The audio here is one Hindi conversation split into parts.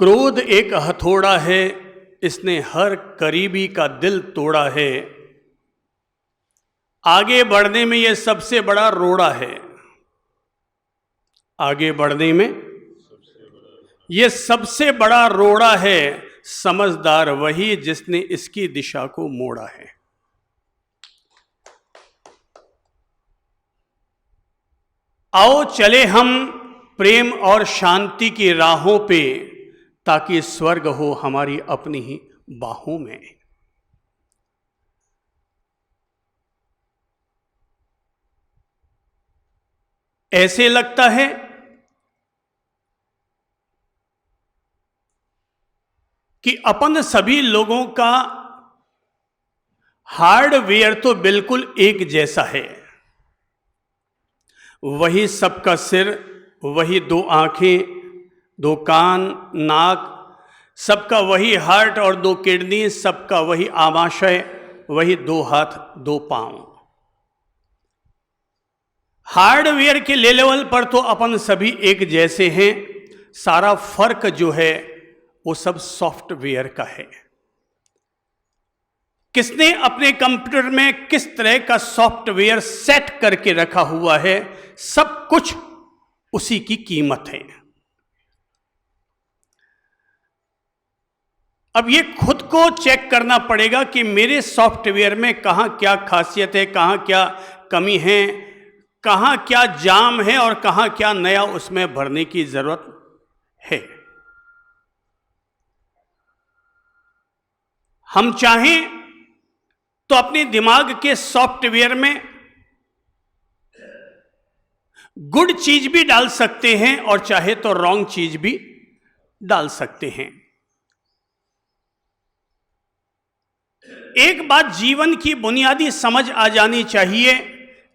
क्रोध एक हथौड़ा है, इसने हर करीबी का दिल तोड़ा है। आगे बढ़ने में यह सबसे बड़ा रोड़ा है। आगे बढ़ने में यह सबसे बड़ा रोड़ा है। समझदार वही जिसने इसकी दिशा को मोड़ा है। आओ चले हम प्रेम और शांति की राहों पे, ताकि स्वर्ग हो हमारी अपनी ही बाहों में। ऐसे लगता है कि अपन सभी लोगों का हार्डवेयर तो बिल्कुल एक जैसा है। वही सबका सिर, वही दो आंखें, दो कान, नाक, सबका वही हार्ट और दो किडनी, सबका वही आमाशय, वही दो हाथ दो पांव। हार्डवेयर के लेवल पर तो अपन सभी एक जैसे हैं। सारा फर्क जो है वो सब सॉफ्टवेयर का है। किसने अपने कंप्यूटर में किस तरह का सॉफ्टवेयर सेट करके रखा हुआ है, सब कुछ उसी की कीमत है। अब ये खुद को चेक करना पड़ेगा कि मेरे सॉफ्टवेयर में कहां क्या खासियत है, कहां क्या कमी है, कहां क्या जाम है और कहां क्या नया उसमें भरने की जरूरत है। हम चाहें तो अपने दिमाग के सॉफ्टवेयर में गुड चीज भी डाल सकते हैं और चाहे तो रॉन्ग चीज भी डाल सकते हैं। एक बात जीवन की बुनियादी समझ आ जानी चाहिए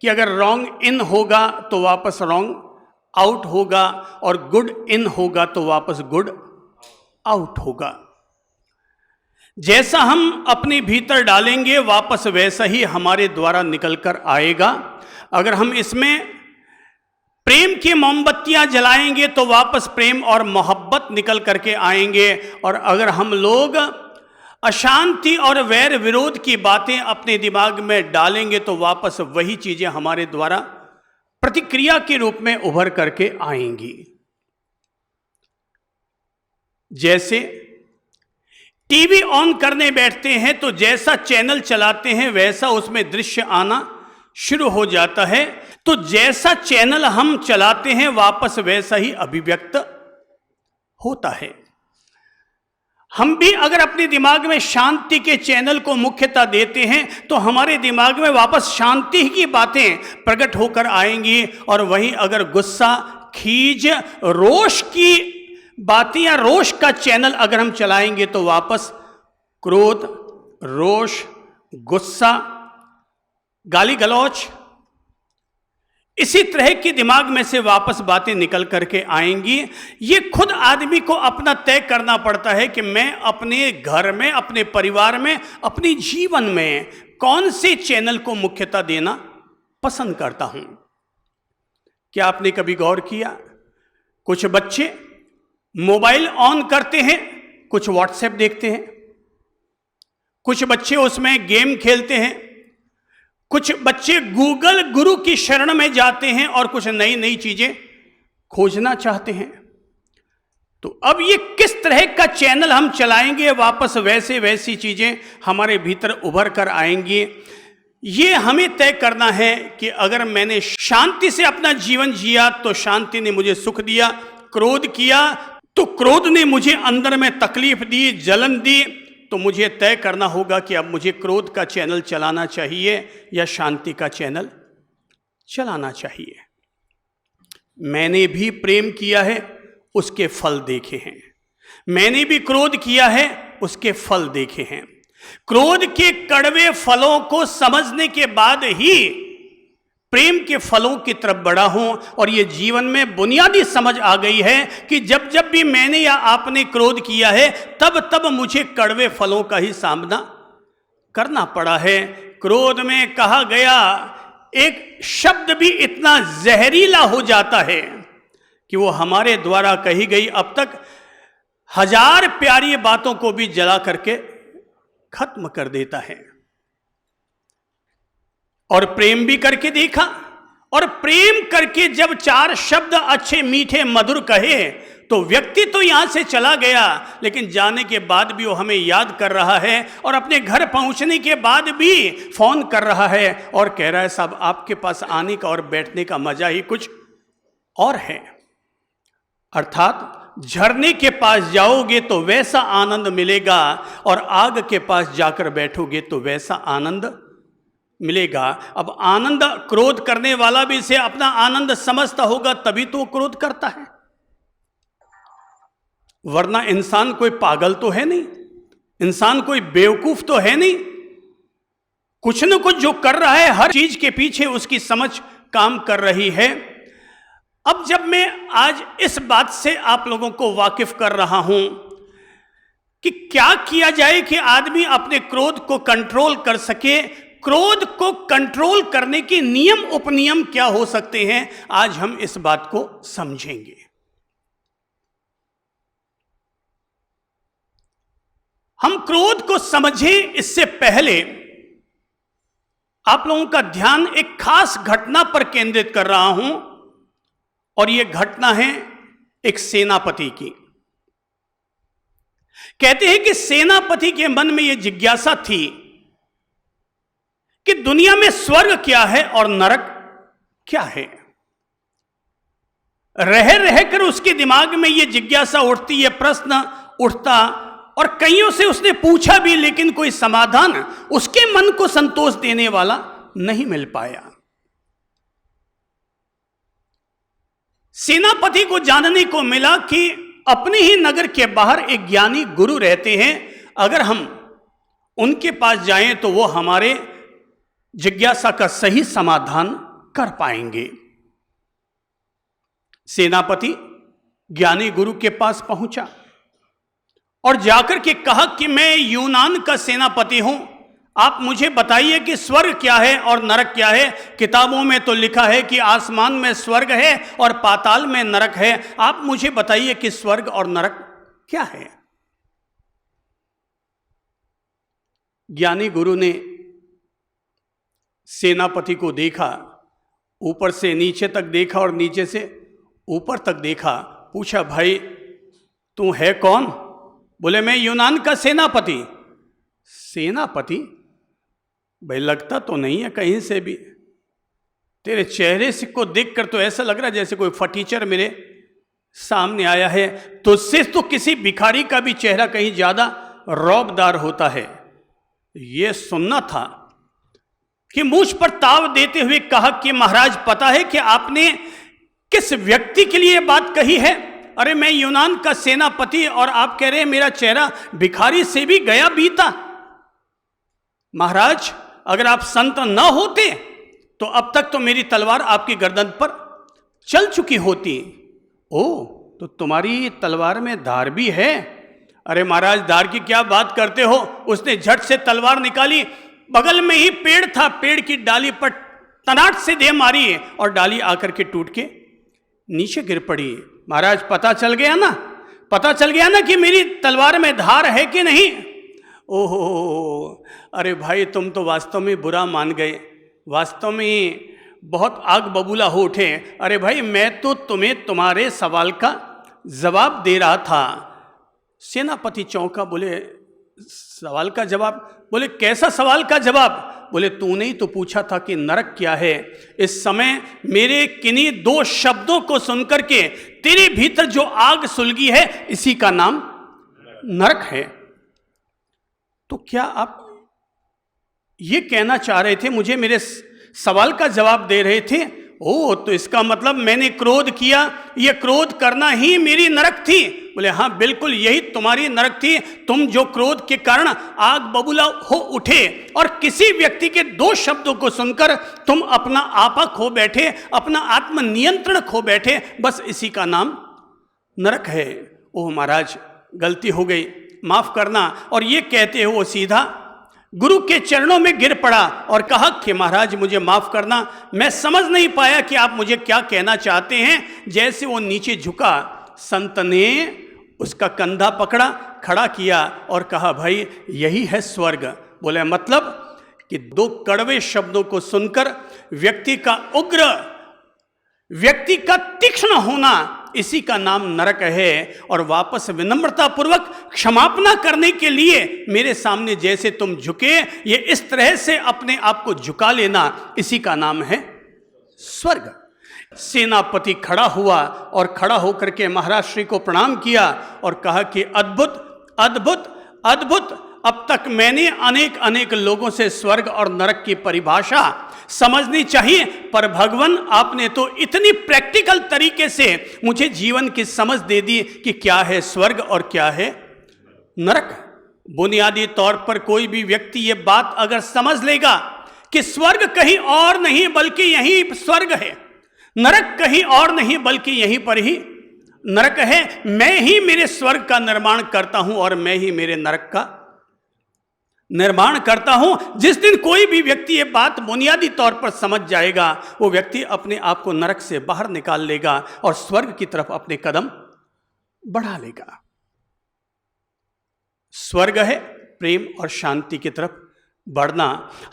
कि अगर रॉन्ग इन होगा तो वापस रॉन्ग आउट होगा, और गुड इन होगा तो वापस गुड आउट होगा। जैसा हम अपने भीतर डालेंगे वापस वैसा ही हमारे द्वारा निकलकर आएगा। अगर हम इसमें प्रेम की मोमबत्तियां जलाएंगे तो वापस प्रेम और मोहब्बत निकल करके आएंगे, और अगर हम लोग अशांति और वैर विरोध की बातें अपने दिमाग में डालेंगे तो वापस वही चीजें हमारे द्वारा प्रतिक्रिया के रूप में उभर करके आएंगी। जैसे टीवी ऑन करने बैठते हैं तो जैसा चैनल चलाते हैं वैसा उसमें दृश्य आना शुरू हो जाता है। तो जैसा चैनल हम चलाते हैं वापस वैसा ही अभिव्यक्त होता है। हम भी अगर अपने दिमाग में शांति के चैनल को मुख्यता देते हैं तो हमारे दिमाग में वापस शांति की बातें प्रकट होकर आएंगी, और वहीं अगर गुस्सा, खीज, रोष की बातें या रोष का चैनल अगर हम चलाएंगे तो वापस क्रोध, रोष, गुस्सा, गाली गलौच, इसी तरह की दिमाग में से वापस बातें निकल करके आएंगी। ये खुद आदमी को अपना तय करना पड़ता है कि मैं अपने घर में, अपने परिवार में, अपने जीवन में कौन से चैनल को मुख्यता देना पसंद करता हूं। क्या आपने कभी गौर किया, कुछ बच्चे मोबाइल ऑन करते हैं, कुछ व्हाट्सएप देखते हैं, कुछ बच्चे उसमें गेम खेलते हैं, कुछ बच्चे गूगल गुरु की शरण में जाते हैं और कुछ नई नई चीजें खोजना चाहते हैं। तो अब ये किस तरह का चैनल हम चलाएंगे वापस वैसे वैसी चीजें हमारे भीतर उभर कर आएंगी। ये हमें तय करना है कि अगर मैंने शांति से अपना जीवन जिया तो शांति ने मुझे सुख दिया, क्रोध किया तो क्रोध ने मुझे अंदर में तकलीफ दी, जलन दी, तो मुझे तय करना होगा कि अब मुझे क्रोध का चैनल चलाना चाहिए या शांति का चैनल चलाना चाहिए। मैंने भी प्रेम किया है, उसके फल देखे हैं। मैंने भी क्रोध किया है, उसके फल देखे हैं। क्रोध के कड़वे फलों को समझने के बाद ही प्रेम के फलों की तरफ बढ़ा हूं, और यह जीवन में बुनियादी समझ आ गई है कि जब जब भी मैंने या आपने क्रोध किया है तब तब मुझे कड़वे फलों का ही सामना करना पड़ा है। क्रोध में कहा गया एक शब्द भी इतना जहरीला हो जाता है कि वो हमारे द्वारा कही गई अब तक हजार प्यारी बातों को भी जला करके खत्म कर देता है। और प्रेम भी करके देखा, और प्रेम करके जब चार शब्द अच्छे मीठे मधुर कहे तो व्यक्ति तो यहां से चला गया, लेकिन जाने के बाद भी वो हमें याद कर रहा है, और अपने घर पहुंचने के बाद भी फोन कर रहा है और कह रहा है साहब आपके पास आने का और बैठने का मजा ही कुछ और है। अर्थात झरने के पास जाओगे तो वैसा आनंद मिलेगा, और आग के पास जाकर बैठोगे तो वैसा आनंद मिलेगा। अब आनंद, क्रोध करने वाला भी इसे अपना आनंद समझता होगा तभी तो क्रोध करता है, वरना इंसान कोई पागल तो है नहीं, इंसान कोई बेवकूफ तो है नहीं। कुछ न कुछ जो कर रहा है, हर चीज के पीछे उसकी समझ काम कर रही है। अब जब मैं आज इस बात से आप लोगों को वाकिफ कर रहा हूं कि क्या किया जाए कि आदमी अपने क्रोध को कंट्रोल कर सके, क्रोध को कंट्रोल करने के नियम उपनियम क्या हो सकते हैं, आज हम इस बात को समझेंगे। हम क्रोध को समझें इससे पहले आप लोगों का ध्यान एक खास घटना पर केंद्रित कर रहा हूं, और यह घटना है एक सेनापति की। कहते हैं कि सेनापति के मन में यह जिज्ञासा थी कि दुनिया में स्वर्ग क्या है और नरक क्या है। रह रहकर उसके दिमाग में यह जिज्ञासा उठती, यह प्रश्न उठता, और कईयों से उसने पूछा भी, लेकिन कोई समाधान उसके मन को संतोष देने वाला नहीं मिल पाया। सेनापति को जानने को मिला कि अपने ही नगर के बाहर एक ज्ञानी गुरु रहते हैं, अगर हम उनके पास जाएं तो वो हमारे जिज्ञासा का सही समाधान कर पाएंगे। सेनापति ज्ञानी गुरु के पास पहुंचा और जाकर के कहा कि मैं यूनान का सेनापति हूं, आप मुझे बताइए कि स्वर्ग क्या है और नरक क्या है। किताबों में तो लिखा है कि आसमान में स्वर्ग है और पाताल में नरक है, आप मुझे बताइए कि स्वर्ग और नरक क्या है। ज्ञानी गुरु ने सेनापति को देखा, ऊपर से नीचे तक देखा और नीचे से ऊपर तक देखा, पूछा भाई तू है कौन? बोले मैं यूनान का सेनापति। सेनापति? भाई लगता तो नहीं है कहीं से भी, तेरे चेहरे से को देखकर तो ऐसा लग रहा है जैसे कोई फटीचर मेरे सामने आया है। तुझसे तो किसी भिखारी का भी चेहरा कहीं ज्यादा रौबदार होता है। यह सुनना था कि मुझ पर ताव देते हुए कहा कि महाराज पता है कि आपने किस व्यक्ति के लिए बात कही है? अरे मैं यूनान का सेनापति और आप कह रहे हैं मेरा चेहरा भिखारी से भी गया बीता। महाराज अगर आप संत न होते तो अब तक तो मेरी तलवार आपकी गर्दन पर चल चुकी होती। ओ तो तुम्हारी तलवार में धार भी है? अरे महाराज धार की क्या बात करते हो? उसने झट से तलवार निकाली, बगल में ही पेड़ था, पेड़ की डाली पर तनाट से दे मारी और डाली आकर के टूट के नीचे गिर पड़ी। महाराज पता चल गया ना, पता चल गया ना कि मेरी तलवार में धार है कि नहीं? ओहो, अरे भाई तुम तो वास्तव में बुरा मान गए, वास्तव में बहुत आग बबूला हो उठे। अरे भाई मैं तो तुम्हें तुम्हारे सवाल का जवाब दे रहा था। सेनापति चौंका, बोले सवाल का जवाब? बोले कैसा सवाल का जवाब? बोले तूने ही तो पूछा था कि नरक क्या है। इस समय मेरे किन्हीं दो शब्दों को सुनकर के तेरे भीतर जो आग सुलगी है इसी का नाम नरक है। तो क्या आप ये कहना चाह रहे थे, मुझे मेरे सवाल का जवाब दे रहे थे? ओ तो इसका मतलब मैंने क्रोध किया, ये क्रोध करना ही मेरी नरक थी। बोले हाँ बिल्कुल यही तुम्हारी नरक थी। तुम जो क्रोध के कारण आग बबूला हो उठे और किसी व्यक्ति के दो शब्दों को सुनकर तुम अपना आपा खो बैठे, अपना आत्मनियंत्रण खो बैठे, बस इसी का नाम नरक है। ओह महाराज गलती हो गई, माफ करना। और ये कहते हो वो सीधा गुरु के चरणों में गिर पड़ा और कहा कि महाराज मुझे माफ करना, मैं समझ नहीं पाया कि आप मुझे क्या कहना चाहते हैं। जैसे वो नीचे झुका, संत ने उसका कंधा पकड़ा, खड़ा किया और कहा, भाई यही है स्वर्ग। बोले मतलब कि दो कड़वे शब्दों को सुनकर व्यक्ति का उग्र, व्यक्ति का तीक्ष्ण होना, इसी का नाम नरक है। और वापस विनम्रता पूर्वक क्षमापना करने के लिए मेरे सामने जैसे तुम झुके, ये इस तरह से अपने आप को झुका लेना, इसी का नाम है स्वर्ग। सेनापति खड़ा हुआ और खड़ा होकर के महाराज श्री को प्रणाम किया और कहा कि अद्भुत अद्भुत अद्भुत, अब तक मैंने अनेक अनेक लोगों से स्वर्ग और नरक की परिभाषा समझनी चाहिए, पर भगवान आपने तो इतनी प्रैक्टिकल तरीके से मुझे जीवन की समझ दे दी कि क्या है स्वर्ग और क्या है नरक। बुनियादी तौर पर कोई भी व्यक्ति ये बात अगर समझ लेगा कि स्वर्ग कहीं और नहीं बल्कि यही स्वर्ग है, नरक कहीं और नहीं बल्कि यहीं पर ही नरक है, मैं ही मेरे स्वर्ग का निर्माण करता हूं और मैं ही मेरे नरक का निर्माण करता हूं। जिस दिन कोई भी व्यक्ति ये बात बुनियादी तौर पर समझ जाएगा, वो व्यक्ति अपने आप को नरक से बाहर निकाल लेगा और स्वर्ग की तरफ अपने कदम बढ़ा लेगा। स्वर्ग है प्रेम और शांति की तरफ बढ़ना।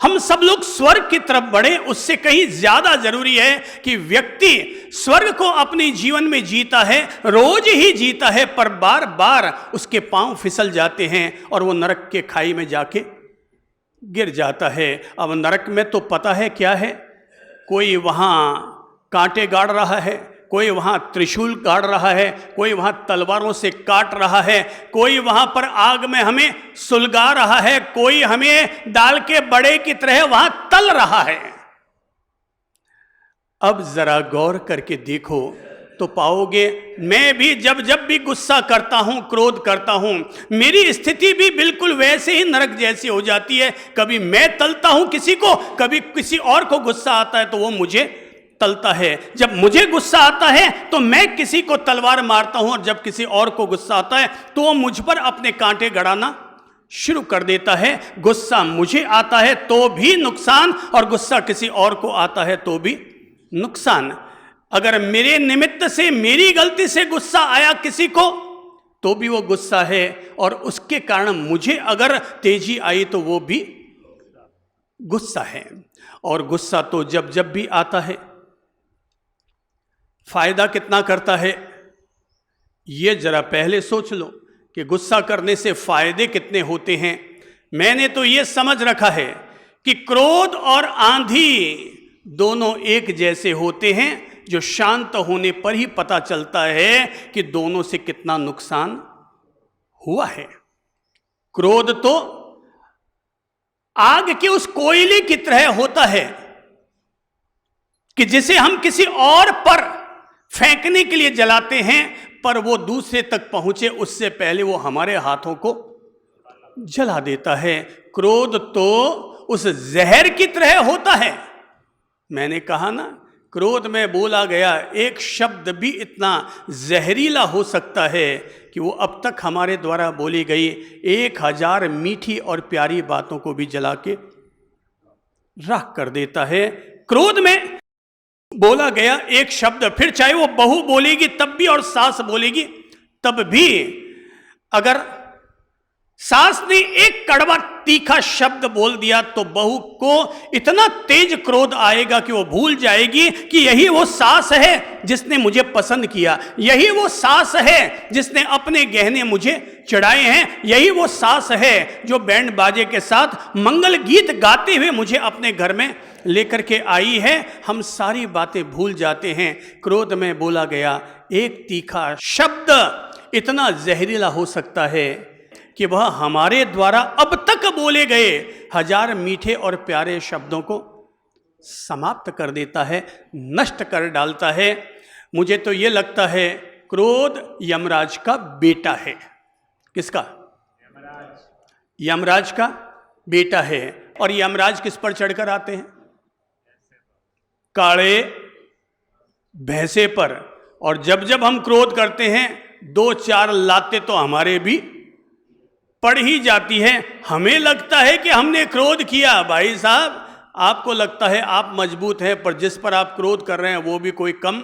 हम सब लोग स्वर्ग की तरफ बढ़े, उससे कहीं ज्यादा जरूरी है कि व्यक्ति स्वर्ग को अपने जीवन में जीता है, रोज ही जीता है, पर बार बार उसके पांव फिसल जाते हैं और वो नरक के खाई में जाके गिर जाता है। अब नरक में तो पता है क्या है, कोई वहां कांटे गाड़ रहा है, कोई वहां त्रिशूल गाड़ रहा है, कोई वहां तलवारों से काट रहा है, कोई वहां पर आग में हमें सुलगा रहा है, कोई हमें दाल के बड़े की तरह वहां तल रहा है। अब जरा गौर करके देखो तो पाओगे, मैं भी जब जब भी गुस्सा करता हूं, क्रोध करता हूं, मेरी स्थिति भी बिल्कुल वैसे ही नरक जैसी हो जाती है। कभी मैं तलता हूं किसी को, कभी किसी और को गुस्सा आता है तो वो मुझे तलता है। जब मुझे गुस्सा आता है तो मैं किसी को तलवार मारता हूं और जब किसी और को गुस्सा आता है तो वो मुझ पर अपने कांटे गड़ाना शुरू कर देता है। गुस्सा मुझे आता है तो भी नुकसान और गुस्सा किसी और को आता है तो भी नुकसान। अगर मेरे निमित्त से, मेरी गलती से गुस्सा आया किसी को तो भी वो गुस्सा है, और उसके कारण मुझे अगर तेजी आई तो वो भी गुस्सा है। और गुस्सा तो जब जब भी आता है फायदा कितना करता है, ये जरा पहले सोच लो कि गुस्सा करने से फायदे कितने होते हैं। मैंने तो ये समझ रखा है कि क्रोध और आंधी दोनों एक जैसे होते हैं, जो शांत होने पर ही पता चलता है कि दोनों से कितना नुकसान हुआ है। क्रोध तो आग के उस कोयले की तरह होता है कि जिसे हम किसी और पर फेंकने के लिए जलाते हैं, पर वो दूसरे तक पहुंचे उससे पहले वो हमारे हाथों को जला देता है। क्रोध तो उस जहर की तरह होता है। मैंने कहा ना, क्रोध में बोला गया एक शब्द भी इतना जहरीला हो सकता है कि वो अब तक हमारे द्वारा बोली गई 1000 मीठी और प्यारी बातों को भी जला के राख कर देता है। क्रोध में बोला गया एक शब्द, फिर चाहे वो बहू बोलेगी तब भी और सास बोलेगी तब भी, अगर सास ने एक कड़वा तीखा शब्द बोल दिया तो बहू को इतना तेज क्रोध आएगा कि वो भूल जाएगी कि यही वो सास है जिसने मुझे पसंद किया, यही वो सास है जिसने अपने गहने मुझे चढ़ाए हैं, यही वो सास है जो बैंड बाजे के साथ मंगल गीत गाते हुए मुझे अपने घर में लेकर के आई है। हम सारी बातें भूल जाते हैं। क्रोध में बोला गया एक तीखा शब्द इतना जहरीला हो सकता है कि वह हमारे द्वारा अब तक बोले गए 1000 मीठे और प्यारे शब्दों को समाप्त कर देता है, नष्ट कर डालता है। मुझे तो ये लगता है क्रोध यमराज का बेटा है। किसका? यमराज का बेटा है। और यमराज किस पर चढ़कर आते हैं? काले भैंसे पर। और जब जब हम क्रोध करते हैं 2-4 लाते तो हमारे भी पड़ ही जाती है। हमें लगता है कि हमने क्रोध किया। भाई साहब, आपको लगता है आप मजबूत हैं, पर जिस पर आप क्रोध कर रहे हैं वो भी कोई कम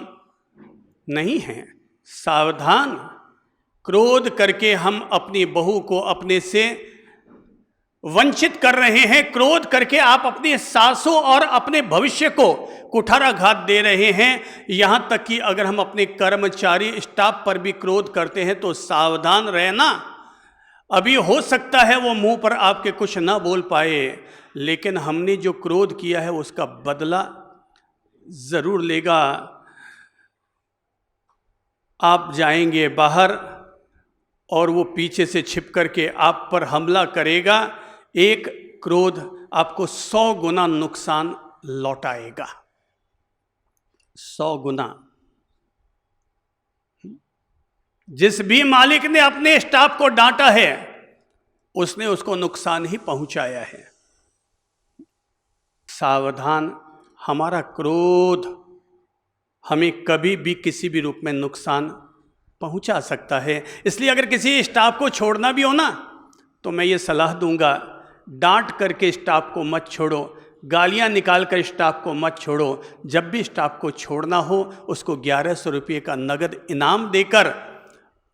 नहीं है। सावधान, क्रोध करके हम अपनी बहू को अपने से वंचित कर रहे हैं। क्रोध करके आप अपनी सासों और अपने भविष्य को कुठाराघात दे रहे हैं। यहां तक कि अगर हम अपने कर्मचारी स्टाफ पर भी क्रोध करते हैं तो सावधान रहना। अभी हो सकता है वो मुंह पर आपके कुछ ना बोल पाए, लेकिन हमने जो क्रोध किया है उसका बदला जरूर लेगा। आप जाएंगे बाहर और वो पीछे से छिप करके आप पर हमला करेगा। एक क्रोध आपको 100 गुना नुकसान लौटाएगा, 100 गुना। जिस भी मालिक ने अपने स्टाफ को डांटा है उसने उसको नुकसान ही पहुंचाया है। सावधान, हमारा क्रोध हमें कभी भी किसी भी रूप में नुकसान पहुंचा सकता है। इसलिए अगर किसी स्टाफ को छोड़ना भी हो ना, तो मैं ये सलाह दूंगा, डांट करके स्टाफ को मत छोड़ो, गालियां निकाल कर स्टाफ को मत छोड़ो। जब भी स्टाफ को छोड़ना हो उसको 1100 रुपये का नगद इनाम देकर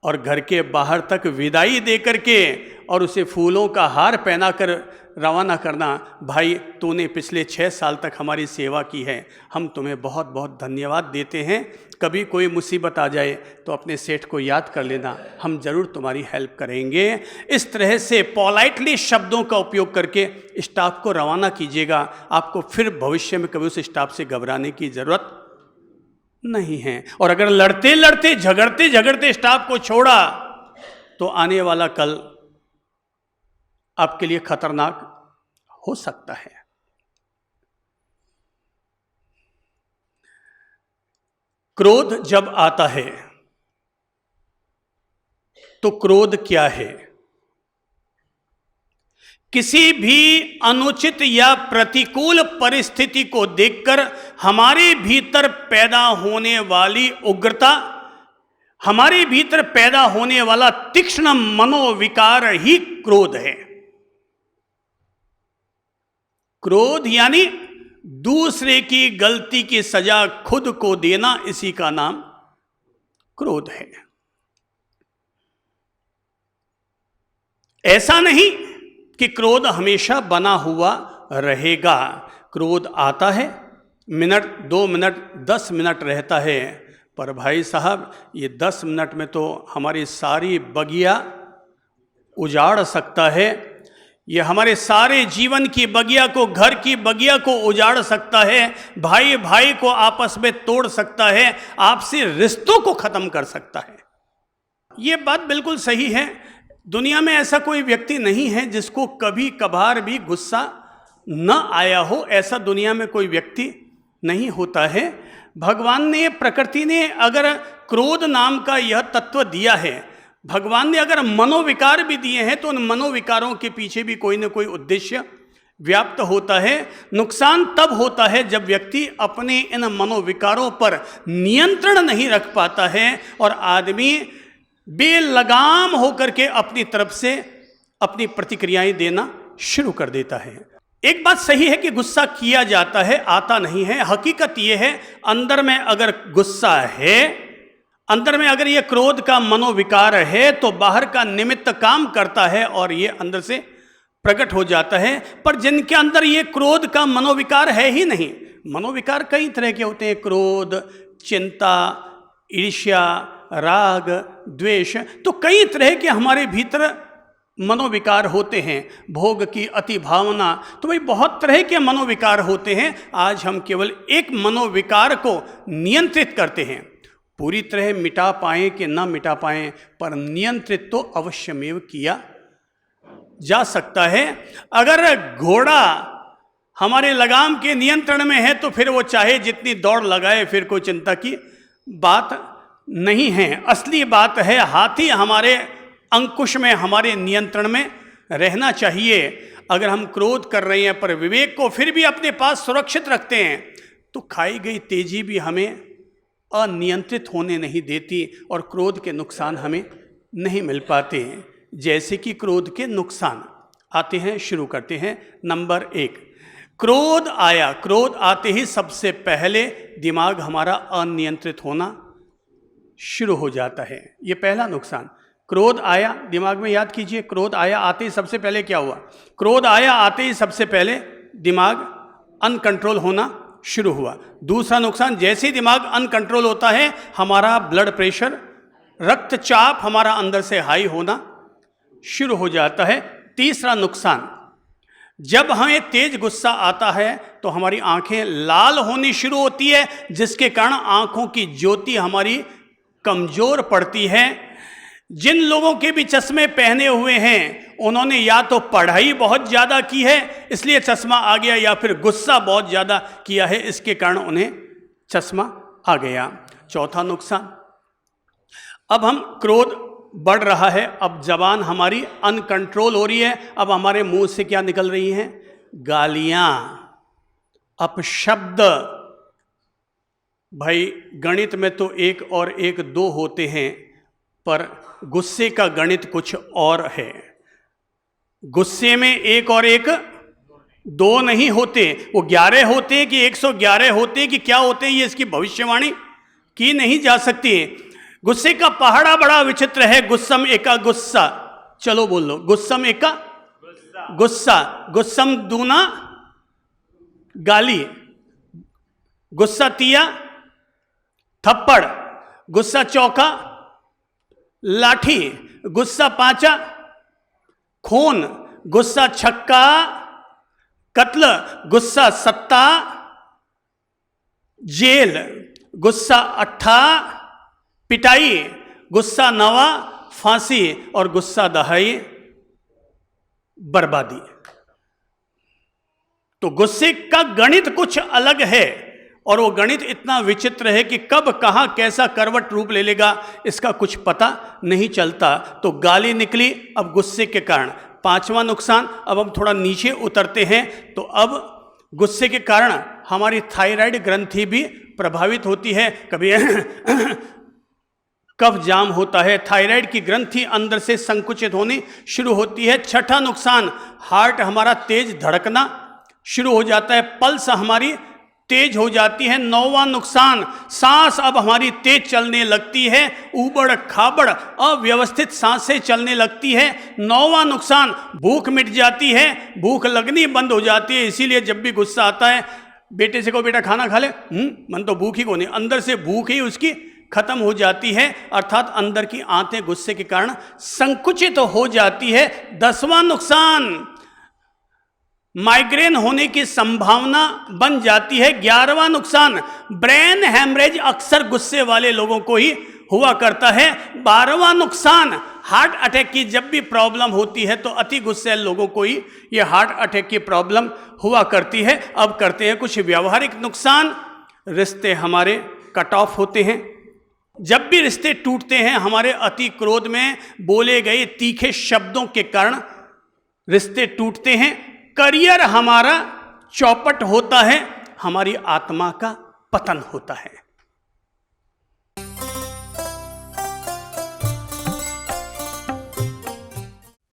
और घर के बाहर तक विदाई दे करके और उसे फूलों का हार पहनाकर रवाना करना। भाई, तूने पिछले 6 साल तक हमारी सेवा की है, हम तुम्हें बहुत बहुत धन्यवाद देते हैं। कभी कोई मुसीबत आ जाए तो अपने सेठ को याद कर लेना, हम ज़रूर तुम्हारी हेल्प करेंगे। इस तरह से पोलाइटली शब्दों का उपयोग करके स्टाफ को रवाना कीजिएगा। आपको फिर भविष्य में कभी उस स्टाफ से घबराने की ज़रूरत नहीं है। और अगर लड़ते लड़ते झगड़ते झगड़ते स्टाफ को छोड़ा तो आने वाला कल आपके लिए खतरनाक हो सकता है। क्रोध जब आता है तो क्रोध क्या है? किसी भी अनुचित या प्रतिकूल परिस्थिति को देखकर हमारे भीतर पैदा होने वाली उग्रता, हमारे भीतर पैदा होने वाला तीक्ष्ण मनोविकार ही क्रोध है। क्रोध यानी दूसरे की गलती की सजा खुद को देना, इसी का नाम क्रोध है। ऐसा नहीं कि क्रोध हमेशा बना हुआ रहेगा। क्रोध आता है, मिनट 2 मिनट 10 मिनट रहता है, पर भाई साहब ये 10 मिनट में तो हमारी सारी बगिया उजाड़ सकता है। ये हमारे सारे जीवन की बगिया को, घर की बगिया को उजाड़ सकता है। भाई भाई को आपस में तोड़ सकता है, आपसी रिश्तों को खत्म कर सकता है। ये बात बिल्कुल सही है। दुनिया में ऐसा कोई व्यक्ति नहीं है जिसको कभी कभार भी गुस्सा न आया हो। ऐसा दुनिया में कोई व्यक्ति नहीं होता है। भगवान ने, प्रकृति ने अगर क्रोध नाम का यह तत्व दिया है, भगवान ने अगर मनोविकार भी दिए हैं, तो उन मनोविकारों के पीछे भी कोई ना कोई उद्देश्य व्याप्त होता है। नुकसान तब होता है जब व्यक्ति अपने इन मनोविकारों पर नियंत्रण नहीं रख पाता है और आदमी बेलगाम होकर के अपनी तरफ से अपनी प्रतिक्रियाएं देना शुरू कर देता है। एक बात सही है कि गुस्सा किया जाता है, आता नहीं है। हकीकत यह है, अंदर में अगर गुस्सा है, अंदर में अगर ये क्रोध का मनोविकार है, तो बाहर का निमित्त काम करता है और ये अंदर से प्रकट हो जाता है। पर जिनके अंदर ये क्रोध का मनोविकार है ही नहीं, मनोविकार कई तरह के होते हैं, क्रोध, चिंता, ईर्ष्या, राग, द्वेष, तो कई तरह के हमारे भीतर मनोविकार होते हैं। भोग की अति भावना, तो भाई बहुत तरह के मनोविकार होते हैं। आज हम केवल एक मनोविकार को नियंत्रित करते हैं। पूरी तरह मिटा पाएं कि ना मिटा पाएं, पर नियंत्रित तो अवश्यमेव किया जा सकता है। अगर घोड़ा हमारे लगाम के नियंत्रण में है तो फिर वो चाहे जितनी दौड़ लगाए, फिर कोई चिंता की बात नहीं है। असली बात है हाथी हमारे अंकुश में, हमारे नियंत्रण में रहना चाहिए। अगर हम क्रोध कर रहे हैं पर विवेक को फिर भी अपने पास सुरक्षित रखते हैं, तो खाई गई तेजी भी हमें अनियंत्रित होने नहीं देती और क्रोध के नुकसान हमें नहीं मिल पाते हैं। जैसे कि क्रोध के नुकसान आते हैं, शुरू करते हैं। नंबर 1, क्रोध आया, क्रोध आते ही सबसे पहले दिमाग हमारा अनियंत्रित होना शुरू हो जाता है। ये पहला नुकसान। क्रोध आया, दिमाग में याद कीजिए, क्रोध आया, आते ही सबसे पहले क्या हुआ? क्रोध आया, आते ही सबसे पहले दिमाग अनकंट्रोल होना शुरू हुआ। दूसरा नुकसान, जैसे ही दिमाग अनकंट्रोल होता है हमारा ब्लड प्रेशर, रक्तचाप हमारा अंदर से हाई होना शुरू हो जाता है। तीसरा नुकसान, जब हमें तेज गुस्सा आता है तो हमारी आंखें लाल होनी शुरू होती है, जिसके कारण आंखों की ज्योति हमारी कमजोर पड़ती है। जिन लोगों के भी चश्मे पहने हुए हैं उन्होंने या तो पढ़ाई बहुत ज्यादा की है इसलिए चश्मा आ गया, या फिर गुस्सा बहुत ज्यादा किया है इसके कारण उन्हें चश्मा आ गया। चौथा नुकसान, अब हम क्रोध बढ़ रहा है, अब जबान हमारी अनकंट्रोल हो रही है, अब हमारे मुंह से क्या निकल रही हैं? गालियां, अपशब्द। भाई गणित में तो 1 और 1 2 होते हैं, पर गुस्से का गणित कुछ और है। गुस्से में 1 और 1 2 नहीं होते, वो 11 होते हैं कि 111 होते हैं कि क्या होते हैं, ये इसकी भविष्यवाणी की नहीं जा सकती। गुस्से का पहाड़ा बड़ा विचित्र है। गुस्सम एका गुस्सा, चलो बोल लो, गुस्सम एका गुस्सा, गुस्सम दूना गाली, गुस्सा तिया थप्पड़, गुस्सा चौका लाठी, गुस्सा पांचा खून, गुस्सा छक्का कत्ल, गुस्सा सत्ता जेल, गुस्सा 8 पिटाई, गुस्सा 9 फांसी, और गुस्सा 10 बर्बादी। तो गुस्से का गणित कुछ अलग है, और वो गणित इतना विचित्र है कि कब कहां कैसा करवट रूप ले लेगा इसका कुछ पता नहीं चलता। तो गाली निकली अब गुस्से के कारण। पांचवा नुकसान, अब हम थोड़ा नीचे उतरते हैं, तो अब गुस्से के कारण हमारी थायराइड ग्रंथि भी प्रभावित होती है। कभी कफ जाम होता है, थायराइड की ग्रंथि अंदर से संकुचित होनी शुरू होती है। छठा नुकसान, हार्ट हमारा तेज धड़कना शुरू हो जाता है, पल्स हमारी तेज हो जाती है। 9वां नुकसान, सांस अब हमारी तेज चलने लगती है, ऊबड़ खाबड़ अव्यवस्थित सांसें चलने लगती है। 9वां नुकसान, भूख मिट जाती है, भूख लगनी बंद हो जाती है। इसीलिए जब भी गुस्सा आता है बेटे से कहो बेटा खाना खा ले, मन तो भूख ही को नहीं, अंदर से भूख ही उसकी खत्म हो जाती है, अर्थात अंदर की आंतें गुस्से के कारण संकुचित हो जाती है। 10वां नुकसान, माइग्रेन होने की संभावना बन जाती है। 11वां नुकसान, ब्रेन हैमरेज अक्सर गुस्से वाले लोगों को ही हुआ करता है। 12वां नुकसान, हार्ट अटैक की जब भी प्रॉब्लम होती है तो अति गुस्से लोगों को ही यह हार्ट अटैक की प्रॉब्लम हुआ करती है। अब करते हैं कुछ व्यवहारिक नुकसान। रिश्ते हमारे कट ऑफ होते हैं, जब भी रिश्ते टूटते हैं हमारे अति क्रोध में बोले गए तीखे शब्दों के कारण रिश्ते टूटते हैं। करियर हमारा चौपट होता है, हमारी आत्मा का पतन होता है।